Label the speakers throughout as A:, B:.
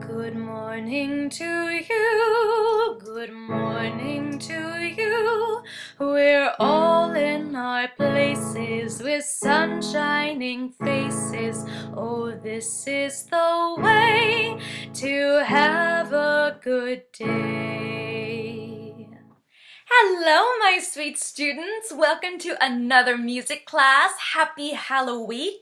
A: Good morning to you, good morning to you. We're all in our places with sun-shining faces. Oh, this is the way to have a good day. Hello, my sweet students. Welcome to another music class. Happy Halloween.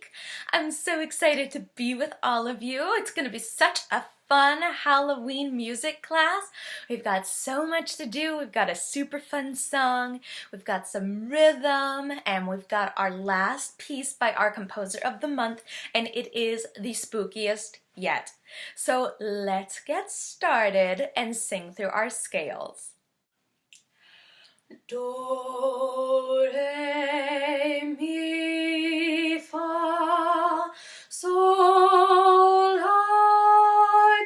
A: I'm so excited to be with all of you. It's going to be such a fun Halloween music class. We've got so much to do. We've got a super fun song, we've got some rhythm, and we've got our last piece by our composer of the month, and it is the spookiest yet. So let's get started and sing through our scales. Do, re, mi, fa, sol, la,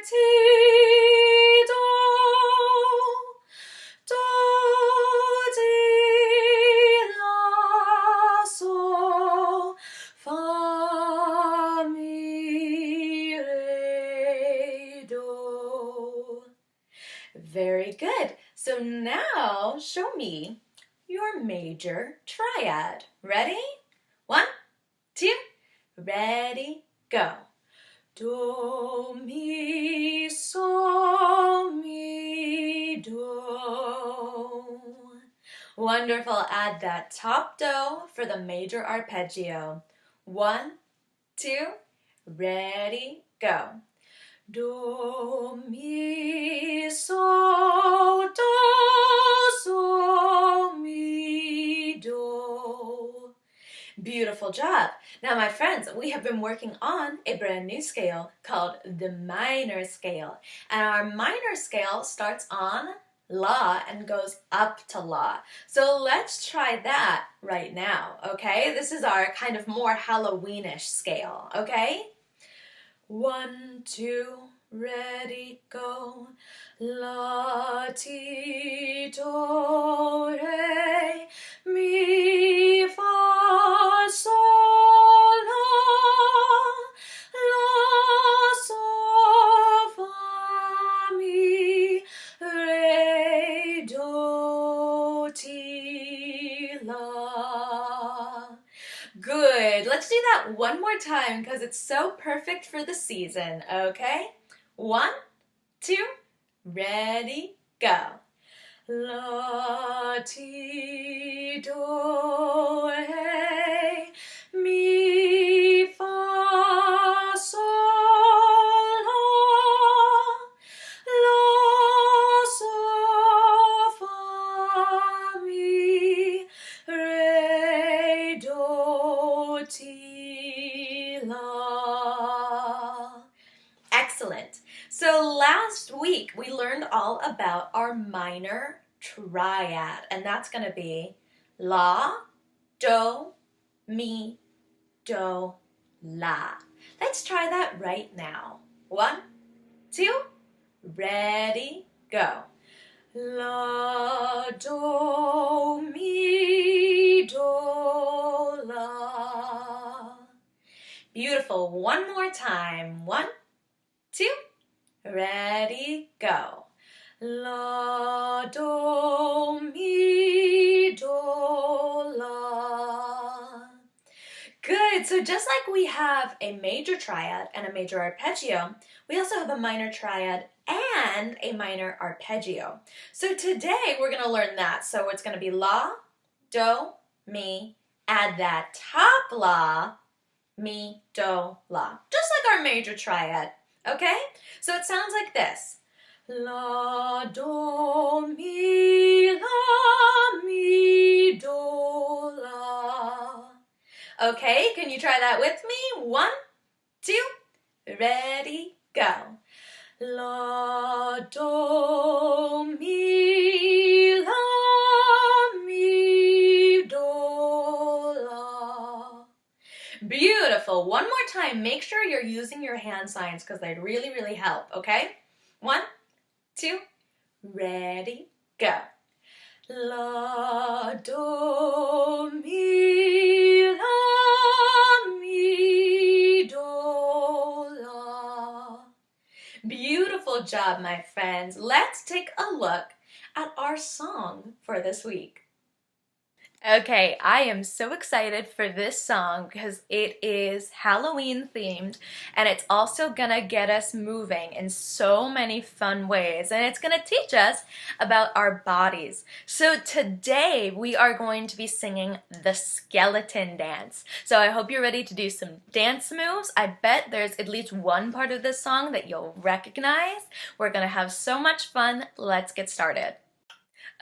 A: ti, do. Do, di, la, sol, fa, mi, re, do. Very good. So now show me your major triad. Ready? 1, 2, ready, go. Do, mi, sol, mi, do. Wonderful. Add that top do for the major arpeggio. 1, 2, ready, go. Do, mi, sol, do, sol, mi, do. Beautiful job. Now, my friends, we have been working on a brand new scale called the minor scale. And our minor scale starts on La and goes up to La. So let's try that right now, okay? This is our kind of more Halloweenish scale, okay? 1, 2, ready, go. La, ti, do, re, mi, fa, sol, la, sol, fa, mi, re, do, ti, la. Good. Let's do that one more time because it's so perfect for the season, okay? 1, 2, ready, go. La, ti, do, re, mi, fa, sol, la, sol, fa, mi, re, do, ti, la. Excellent. So last week we learned all about our minor triad, and that's going to be La, Do, Mi, Do, La. Let's try that right now. 1, 2, ready, go. La, do, mi, do, la. Beautiful. One more time. 1, 2, ready, go. La, do, mi, do, la. Good. So just like we have a major triad and a major arpeggio, we also have a minor triad and a minor arpeggio. So today we're going to learn that. So it's going to be La, Do, Mi, add that top La, Mi, Do, La. Just like our major triad. Okay? So it sounds like this. La, do, mi, do, la. Okay, can you try that with me? 1, 2, ready, go. La, do, mi, do, la. Beautiful. One more time. Make sure you're using your hand signs because they really, really help, okay? 1, 2, ready, go. La, do, mi, do, la. Beautiful. job, my friends. Let's take a look at our song for this week. Okay, I am so excited for this song because it is Halloween themed and it's also gonna get us moving in so many fun ways and it's gonna teach us about our bodies. So today we are going to be singing the skeleton dance. So I hope you're ready to do some dance moves. I bet there's at least one part of this song that you'll recognize. We're gonna have so much fun. Let's get started.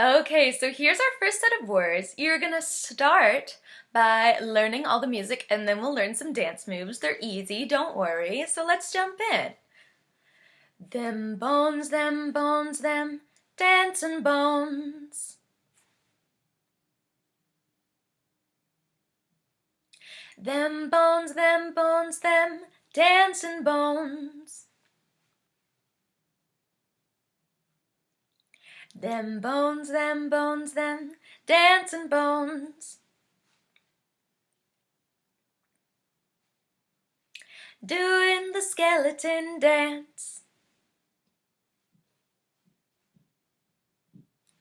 A: Okay, so here's our first set of words. You're gonna start by learning all the music and then we'll learn some dance moves. They're easy, don't worry. So let's jump in. Them bones, them dancing bones. Them bones, them dancing bones. Them bones, them dancing bones. Doing the skeleton dance.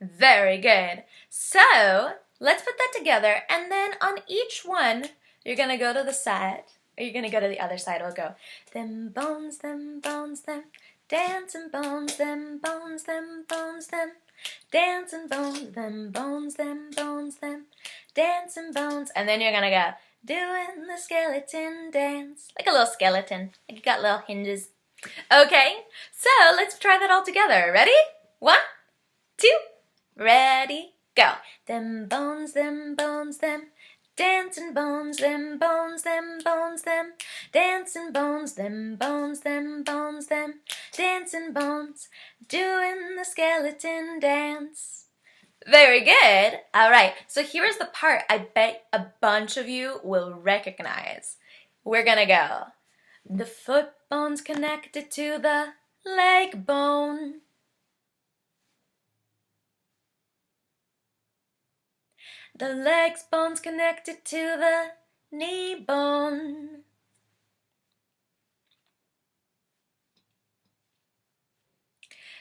A: Very good. So, let's put that together and then on each one, you're gonna go to the side, or you're gonna go to the other side. We'll go, them bones, them dancing bones, them bones, them dancing bones, them bones, dancing bones. And then you're gonna go, doing the skeleton dance. Like a little skeleton, like you got little hinges. Okay, so let's try that all together. Ready? 1, 2, ready, go. Them bones, dancing bones, them dancing bones, them dancing bones, doing the skeleton dance. Very good. All right, so here's the part I bet a bunch of you will recognize. We're gonna go. The foot bone's connected to the leg bone. The leg bone's connected to the knee bone.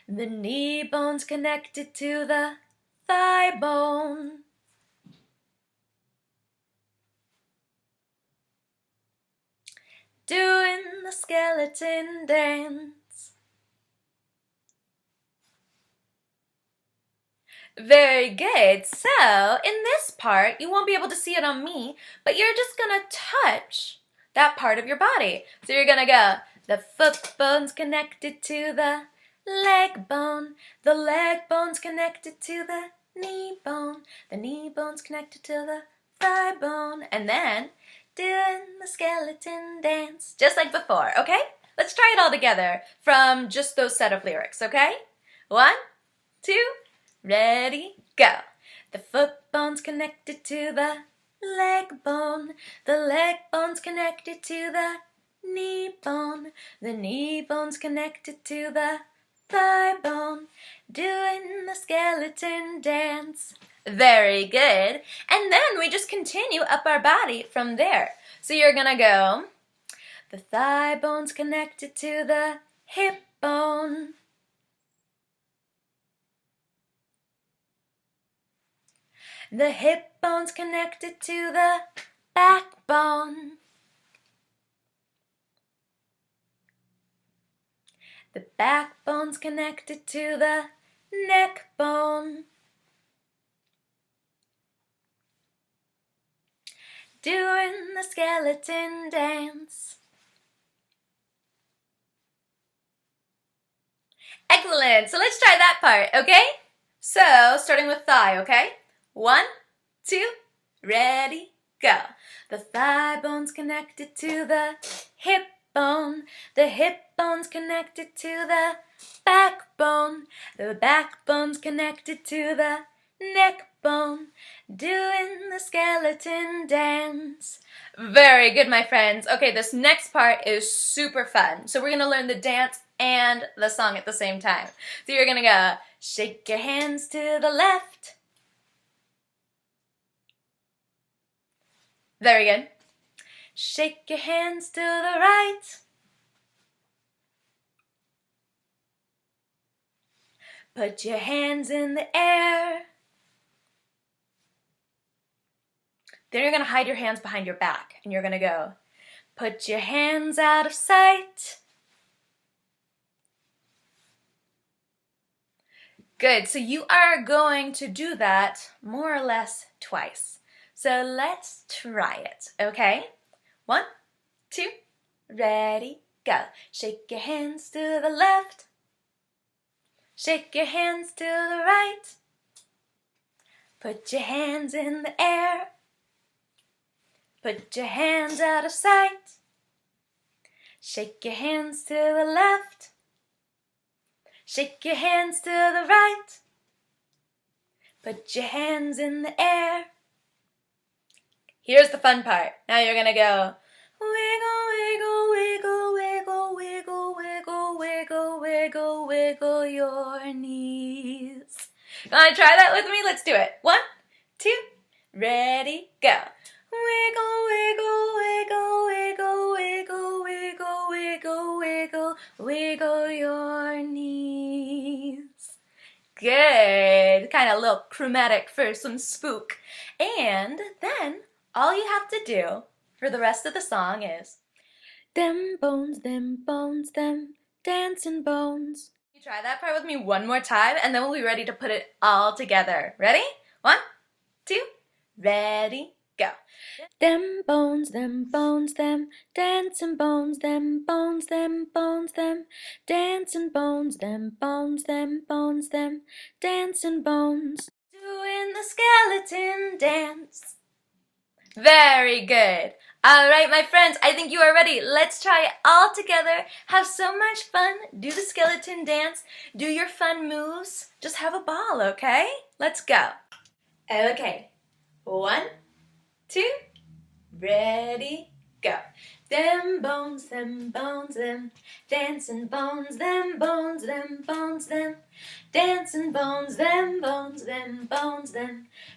A: The knee bone's connected to the thigh bone. Doing the skeleton dance. Very good. So, in this part, you won't be able to see it on me, but you're just gonna touch that part of your body. So you're gonna go, the foot bone's connected to the leg bone. The leg bone's connected to the knee bone. The knee bone's connected to the thigh bone. And then, doing the skeleton dance. Just like before, okay? Let's try it all together from just those set of lyrics, okay? 1, 2, ready, go. The foot bone's connected to the leg bone. The leg bone's connected to the knee bone. The knee bone's connected to the thigh bone. Doing the skeleton dance. Very good. And then we just continue up our body from there. So you're gonna go, the thigh bone's connected to the hip bone. The hip bone's connected to the backbone. The backbone's connected to the neck bone. Doing the skeleton dance. Excellent. So let's try that part, okay? So, starting with thigh, okay? 1, 2, ready, go. The thigh bone's connected to the hip bone. The hip bone's connected to the backbone. The backbone's connected to the neck bone. Doing the skeleton dance. Very good, my friends. Okay, this next part is super fun. So we're gonna learn the dance and the song at the same time. So you're gonna go, shake your hands to the left. Very good. Shake your hands to the right. Put your hands in the air. Then you're going to hide your hands behind your back and you're going to go, put your hands out of sight. Good, so you are going to do that more or less twice. So let's try it, okay? 1, 2, ready, go. Shake your hands to the left. Shake your hands to the right. Put your hands in the air. Put your hands out of sight. Shake your hands to the left. Shake your hands to the right. Put your hands in the air. Here's the fun part. Now you're gonna go wiggle, wiggle, wiggle, wiggle, wiggle, wiggle, wiggle, wiggle your knees. Wanna try that with me? Let's do it. 1, 2, ready, go. Wiggle, wiggle, wiggle, wiggle, wiggle, wiggle, wiggle, wiggle, wiggle your knees. Good. Kind of a little chromatic for some spook. And then all you have to do for the rest of the song is them bones, them dancing bones. You try that part with me one more time and then we'll be ready to put it all together. Ready? 1, 2, ready, go. Them bones, them dancing bones, them dancing bones, them dancing bones. Doing the skeleton dance. Very good. All right, my friends, I think you are ready. Let's try it all together. Have so much fun. Do the skeleton dance. Do your fun moves. Just have a ball, okay? Let's go. Okay. 1, 2, ready, go. Them bones, them dancing bones, them dancing bones, them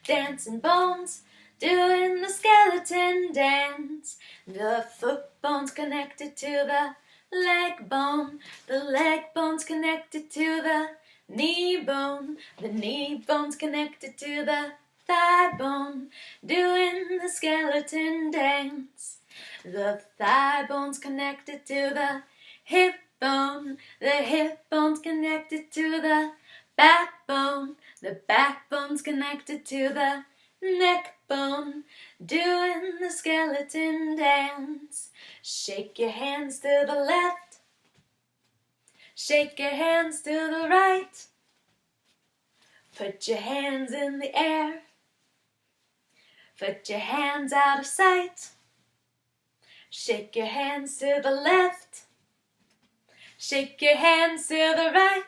A: dancing bones. Doing the skeleton dance. The foot bone's connected to the leg bone. The leg bone's connected to the knee bone. The knee bone's connected to the thigh bone. Doing the skeleton dance. The thigh bone's connected to the hip bone. The hip bone's connected to the backbone. The backbone's connected to the neck bone. Doing the skeleton dance. Shake your hands to the left. Shake your hands to the right. Put your hands in the air. Put your hands out of sight. Shake your hands to the left. Shake your hands to the right.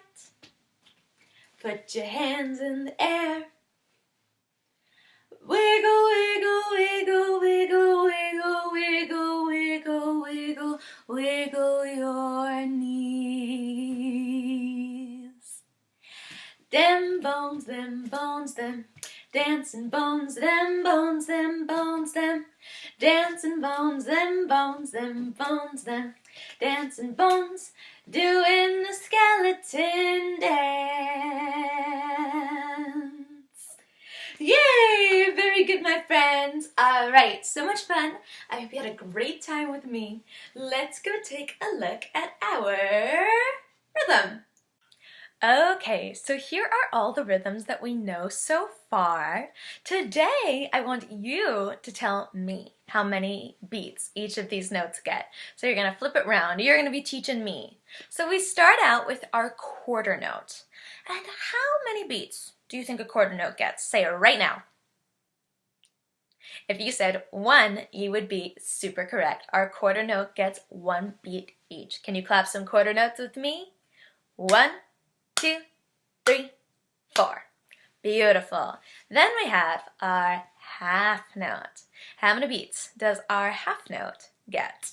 A: Put your hands in the air. Wiggle, wiggle, wiggle, wiggle, wiggle, wiggle, wiggle, wiggle, wiggle your knees. Them bones, them dancing bones, them dancing bones, them dancing bones, doing the skeleton dance. Yay! Very good, my friends. All right, so much fun. I hope you had a great time with me. Let's go take a look at our rhythm. Okay, so here are all the rhythms that we know so far. Today, I want you to tell me how many beats each of these notes get. So you're gonna flip it around. You're gonna be teaching me. So we start out with our quarter note. And how many beats do you think a quarter note gets? Say it right now. If you said 1, you would be super correct. Our quarter note gets 1 beat each. Can you clap some quarter notes with me? 1, 2, 3, 4. Beautiful. Then we have our half note. How many beats does our half note get?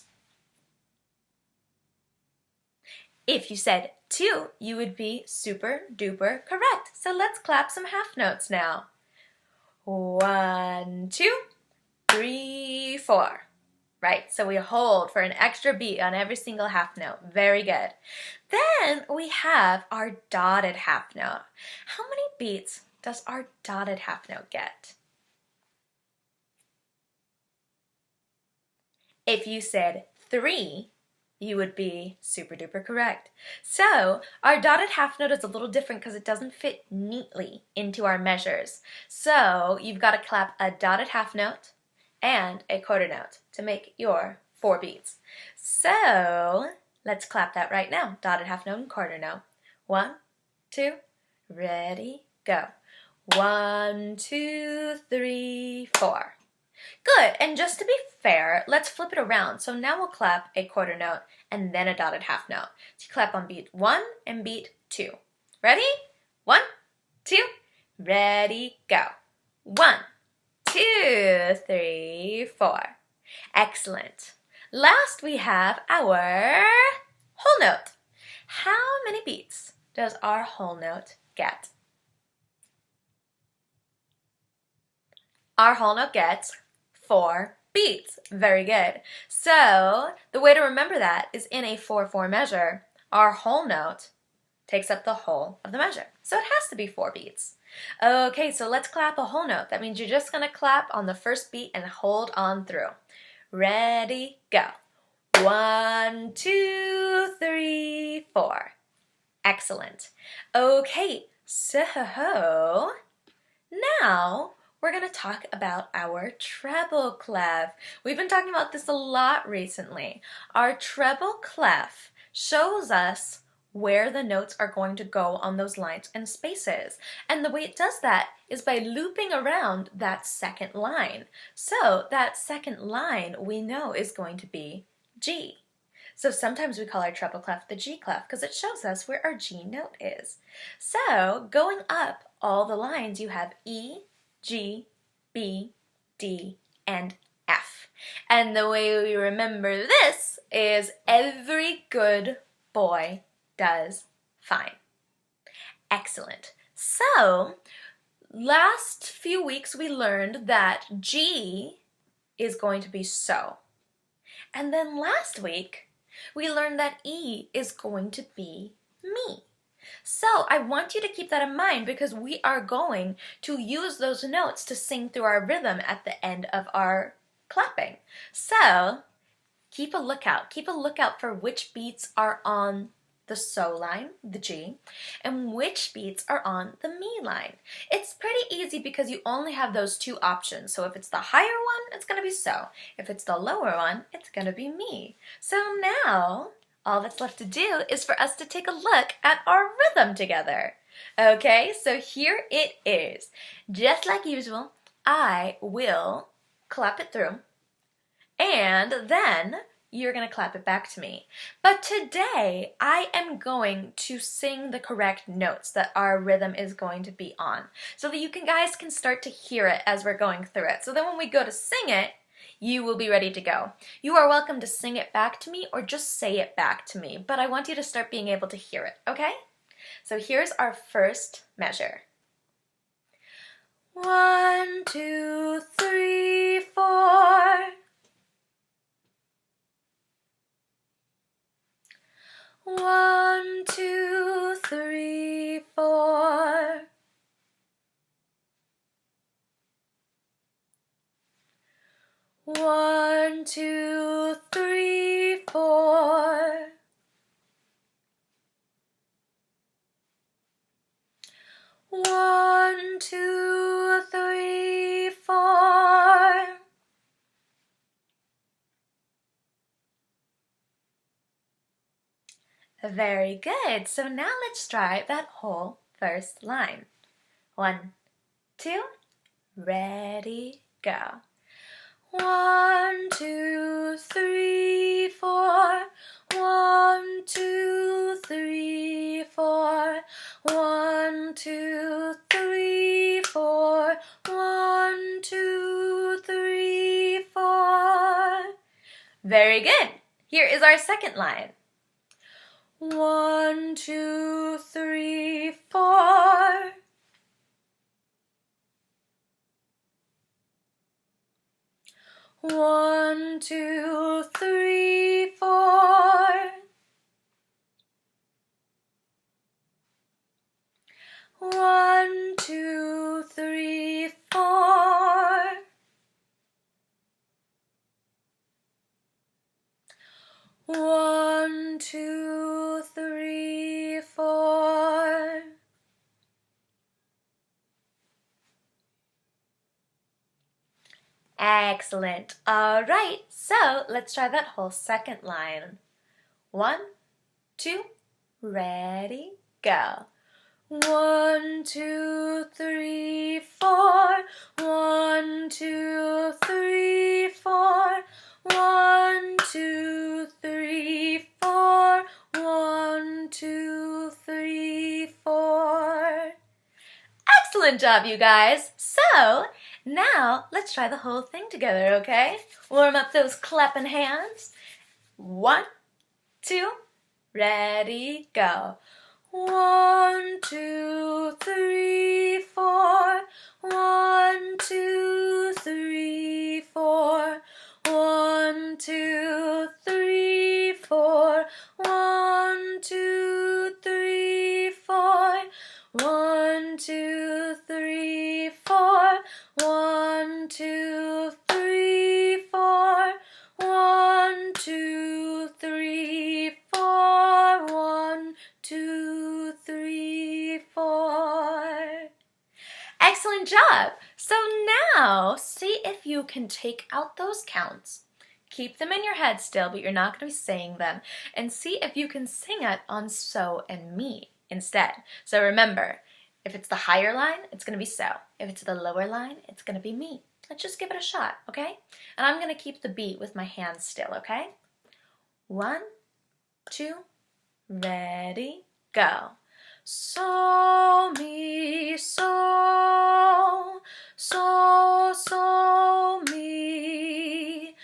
A: If you said 2, you would be super duper correct. So let's clap some half notes now. 1, 2, 3, 4. Right, so we hold for an extra beat on every single half note. Very good. Then we have our dotted half note. How many beats does our dotted half note get? If you said 3, you would be super duper correct. So our dotted half note is a little different because it doesn't fit neatly into our measures. So you've got to clap a dotted half note and a quarter note to make your 4 beats. So let's clap that right now. Dotted half note and quarter note. 1, 2, ready, go. 1, 2, 3, 4. Good, and just to be fair, let's flip it around. So now we'll clap a quarter note and then a dotted half note. So you clap on beat 1 and beat 2. Ready? 1, 2, ready, go. 1, 2, 3, 4. Excellent. Last we have our whole note. How many beats does our whole note get? Our whole note gets 4 beats. Very good. So the way to remember that is in a 4/4 measure, our whole note takes up the whole of the measure. So it has to be 4 beats. Okay, so let's clap a whole note. That means you're just going to clap on the first beat and hold on through. Ready, go. 1, 2, 3, 4. Excellent. Okay, so now we're going to talk about our treble clef. We've been talking about this a lot recently. Our treble clef shows us where the notes are going to go on those lines and spaces. And the way it does that is by looping around that second line. So that second line we know is going to be G. So sometimes we call our treble clef the G clef because it shows us where our G note is. So going up all the lines, you have E, G, B, D, and F. And the way we remember this is every good boy does fine. Excellent. So last few weeks we learned that G is going to be so. And then last week we learned that E is going to be me. So I want you to keep that in mind because we are going to use those notes to sing through our rhythm at the end of our clapping. So keep a lookout. Keep a lookout for which beats are on the so line, the G, and which beats are on the me line. It's pretty easy because you only have those 2 options. So if it's the higher one, it's going to be so. If it's the lower one, it's going to be me. So now all that's left to do is for us to take a look at our rhythm together. Okay, so here it is. Just like usual, I will clap it through, and then you're going to clap it back to me. But today, I am going to sing the correct notes that our rhythm is going to be on, so that you guys can start to hear it as we're going through it. So then when we go to sing it, you will be ready to go. You are welcome to sing it back to me or just say it back to me, but I want you to start being able to hear it, okay? So here's our first measure. 1, 2, 3, 4. 1, 2, 3, 4. 1, 2, 3, 4. 1, 2, 3, 4. Very good. So now let's try that whole first line. 1, 2, ready, go. 1, 2, 3, 4. 1, 2, 3, 4. 1, 2, 3, 4. 1, 2, 3, 4. Very good. Here is our second line. 1, 2, 3, 4. 1, 2, 3, 4. 1, 2, 3, 4. 1, 2, 3, 4. Excellent. All right, so let's try that whole second line. 1, 2, ready, go. 1, 2, 3, 4. 1, 2, 3, 4. 1, 2, 3, 4. 1, 2, 3, 4. Excellent job, you guys. So now let's try the whole thing together, okay? Warm up those clapping hands. 1, 2, ready, go. 1, 2, 3, 4. 1, 2, 3, 4. 1, 2, 3, 4. 1, 2, 3, 4. 1, 2, 3, 4. 1, 2, 3, 4. 1, 2, 3, 4. 1, 2, 3, 4. Excellent job! So now, see if you can take out those counts. Keep them in your head still, but you're not going to be saying them. And see if you can sing it on so and me instead. So remember, if it's the higher line, it's going to be so. If it's the lower line, it's going to be me. Let's just give it a shot, okay? And I'm going to keep the beat with my hands still, okay? 1, 2, ready, go. So, mi, so, so, so, mi,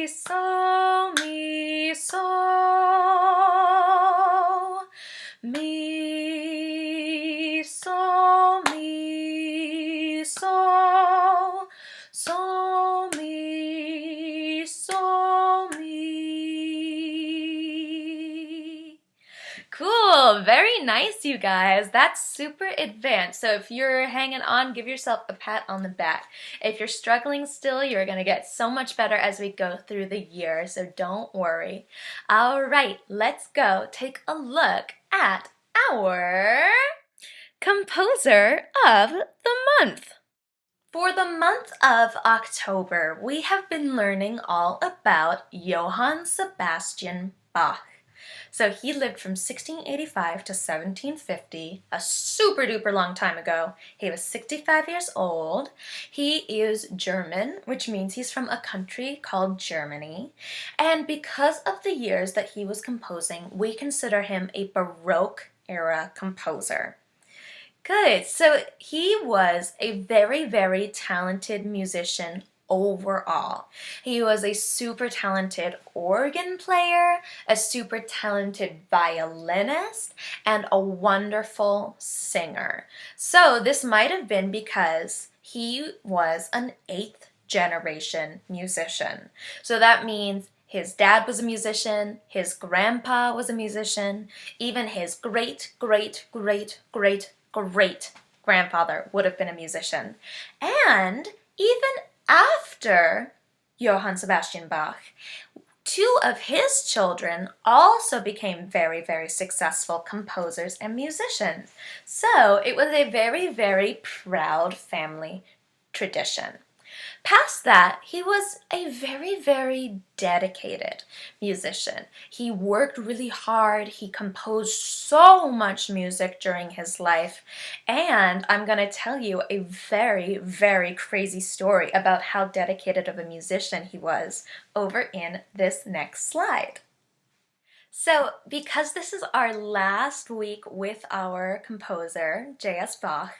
A: so, mi, so, mi, so, mi, so, so, mi, so, mi. Cool, very nice, you guys. That's super advanced. So if you're hanging on, give yourself a pat on the back. If you're struggling still, you're going to get so much better as we go through the year, so don't worry. All right, let's go take a look at our composer of the month. For the month of October, we have been learning all about Johann Sebastian Bach. So he lived from 1685 to 1750, a super duper long time ago. He was 65 years old. He is German, which means he's from a country called Germany. And because of the years that he was composing, we consider him a Baroque era composer. Good. So he was a very, very talented musician overall. He was a super talented organ player, a super talented violinist, and a wonderful singer. So this might have been because he was an 8th generation musician. So that means his dad was a musician, his grandpa was a musician, even his great, great, great, great, great grandfather would have been a musician. And even after Johann Sebastian Bach, 2 of his children also became very, very successful composers and musicians. So it was a very, very proud family tradition. Past that, he was a very, very dedicated musician. He worked really hard. He composed so much music during his life. And I'm going to tell you a very, very crazy story about how dedicated of a musician he was over in this next slide. So, because this is our last week with our composer, J.S. Bach,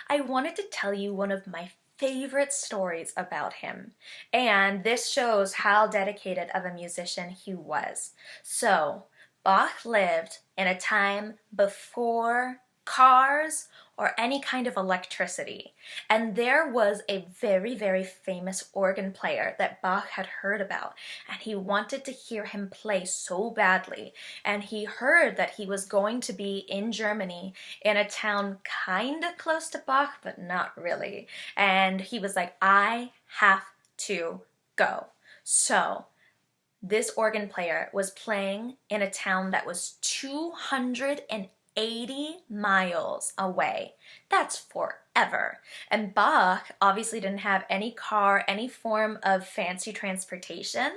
A: I wanted to tell you one of my favorite stories about him. And this shows how dedicated of a musician he was. So, Bach lived in a time before cars, or any kind of electricity. And there was a very, very famous organ player that Bach had heard about, and he wanted to hear him play so badly. And he heard that he was going to be in Germany in a town kind of close to Bach, but not really. And he was like, I have to go. So this organ player was playing in a town that was 280 miles away. That's forever. And Bach obviously didn't have any car, any form of fancy transportation,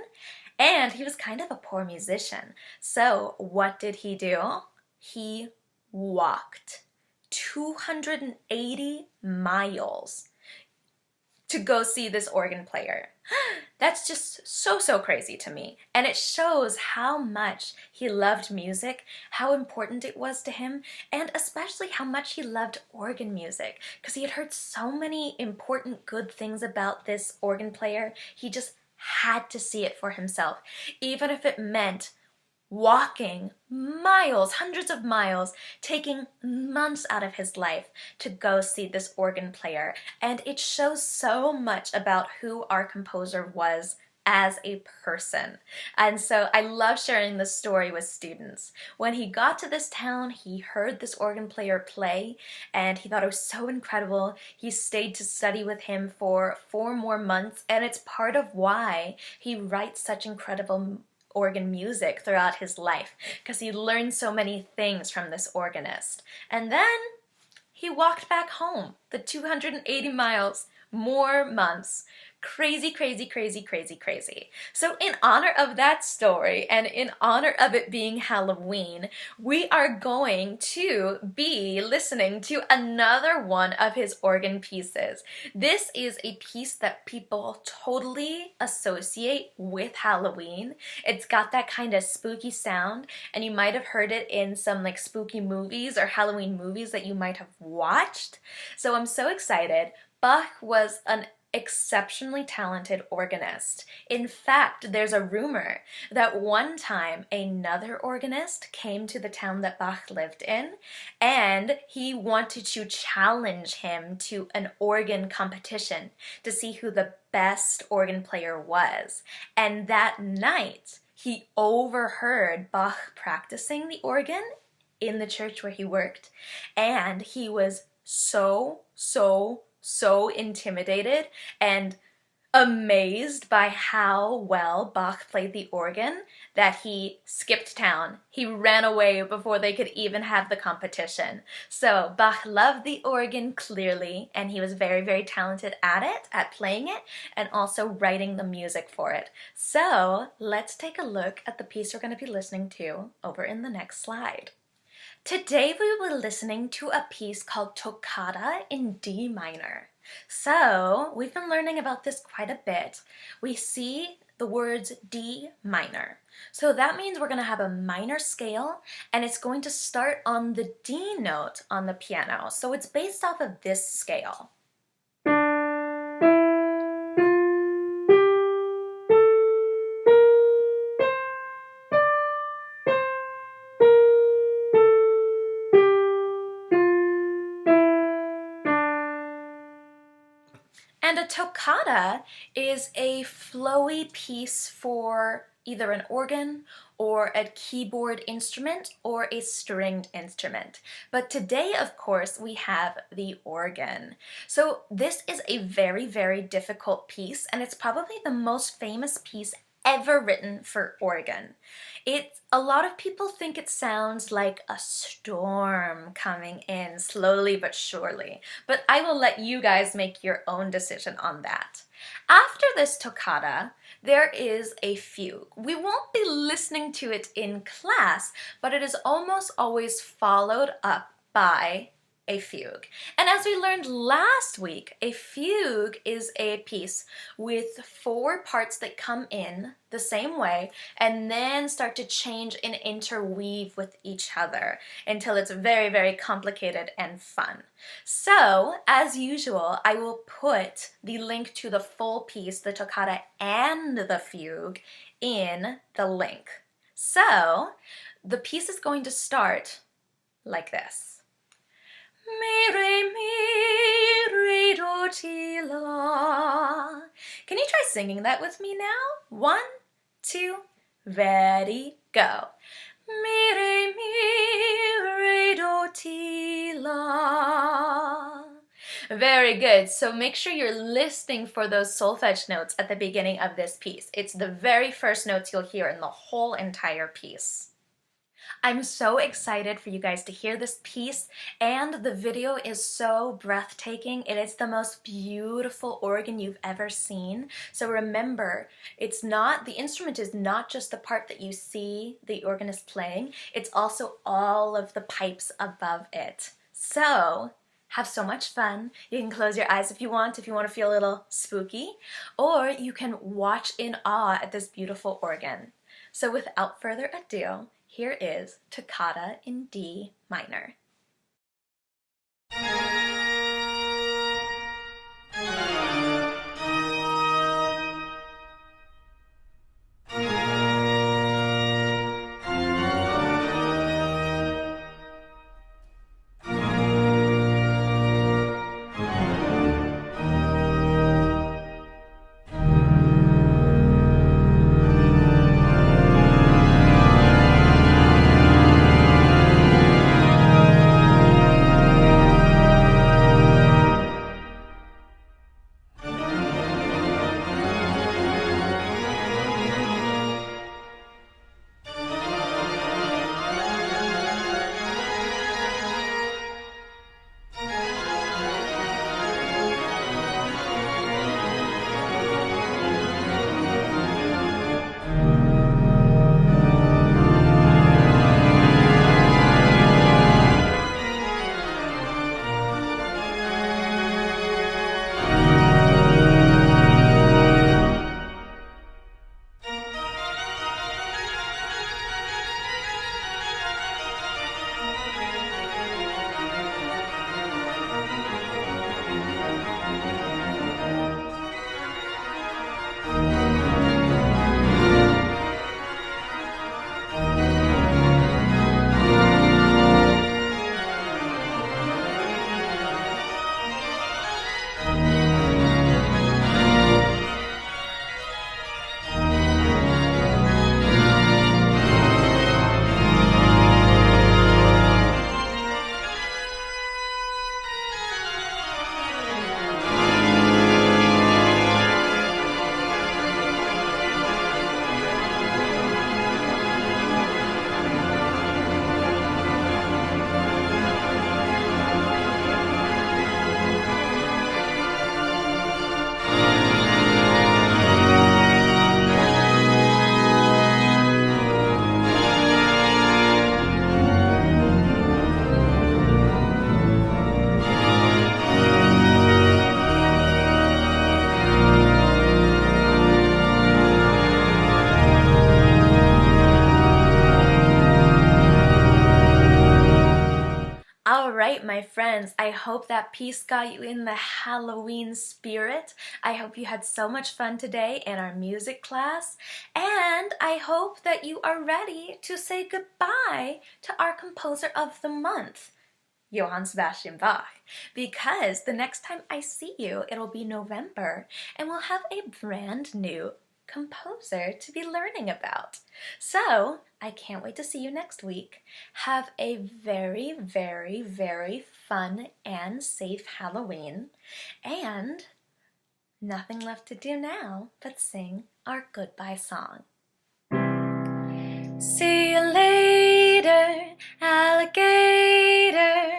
A: and he was kind of a poor musician. So what did he do? He walked 280 miles to go see this organ player. That's just so crazy to me. And it shows how much he loved music, how important it was to him, and especially how much he loved organ music, because he had heard so many important good things about this organ player. He just had to see it for himself, even if it meant walking miles, hundreds of miles, taking months out of his life to go see this organ player. And it shows so much about who our composer was as a person. And so I love sharing this story with students. When he got to this town, he heard this organ player play, and he thought it was so incredible. He stayed to study with him for 4 more months, and it's part of why he writes such incredible organ music throughout his life, because he learned so many things from this organist. And then he walked back home, the 280 miles, more months. Crazy, crazy, crazy, crazy, crazy. So in honor of that story, and in honor of it being Halloween, we are going to be listening to another one of his organ pieces. This is a piece that people totally associate with Halloween. It's got that kind of spooky sound, and you might have heard it in some like spooky movies or Halloween movies that you might have watched. So I'm so excited. Bach was an exceptionally talented organist. In fact, there's a rumor that one time another organist came to the town that Bach lived in, and he wanted to challenge him to an organ competition to see who the best organ player was. And that night, he overheard Bach practicing the organ in the church where he worked, and he was so intimidated and amazed by how well Bach played the organ that he skipped town. He ran away before they could even have the competition. So Bach loved the organ clearly, and he was very talented at it, at playing it, and also writing the music for it. So let's take a look at the piece we're going to be listening to over in the next slide. Today we will be listening to a piece called Toccata in D minor. So we've been learning about this quite a bit. We see the words D minor. So that means we're going to have a minor scale, and it's going to start on the D note on the piano. So it's based off of this scale. And a toccata is a flowy piece for either an organ or a keyboard instrument or a stringed instrument. But today, of course, we have the organ. So this is a very difficult piece, and it's probably the most famous piece ever written for organ. A lot of people think it sounds like a storm coming in slowly but surely, but I will let you guys make your own decision on that. After this toccata, there is a fugue. We won't be listening to it in class, but it is almost always followed up by a fugue. And as we learned last week, a fugue is a piece with 4 parts that come in the same way and then start to change and interweave with each other until it's very complicated and fun. So, as usual, I will put the link to the full piece, the toccata and the fugue, in the link. So, the piece is going to start like this. Mi, re, mi, re, do, ti, la. Can you try singing that with me now? 1, 2, ready, go. Mi, re, mi, re, do, ti, la. Very good. So make sure you're listening for those solfege notes at the beginning of this piece. It's the very first notes you'll hear in the whole entire piece. I'm so excited for you guys to hear this piece, and the video is so breathtaking. It is the most beautiful organ you've ever seen. So remember, the instrument is not just the part that you see the organist playing, it's also all of the pipes above it. So have so much fun. You can close your eyes if you want to feel a little spooky, or you can watch in awe at this beautiful organ. So without further ado, here is Toccata in D minor. All right, my friends, I hope that piece got you in the Halloween spirit. I hope you had so much fun today in our music class, and I hope that you are ready to say goodbye to our composer of the month, Johann Sebastian Bach, because the next time I see you, it'll be November, and we'll have a brand new composer to be learning about. So I can't wait to see you next week. Have a very, very, very fun and safe Halloween, and nothing left to do now but sing our goodbye song. See you later, alligator.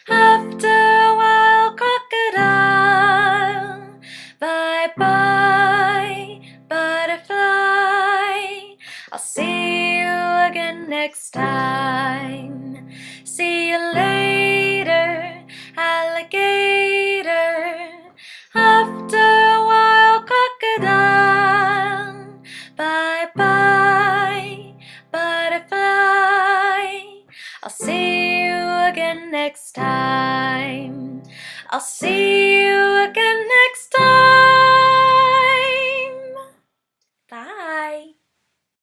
A: After a while, crocodile. Bye-bye, butterfly. I'll see you again next time. See you later, alligator. After a while, crocodile. Bye-bye, butterfly. I'll see you again next time. I'll see you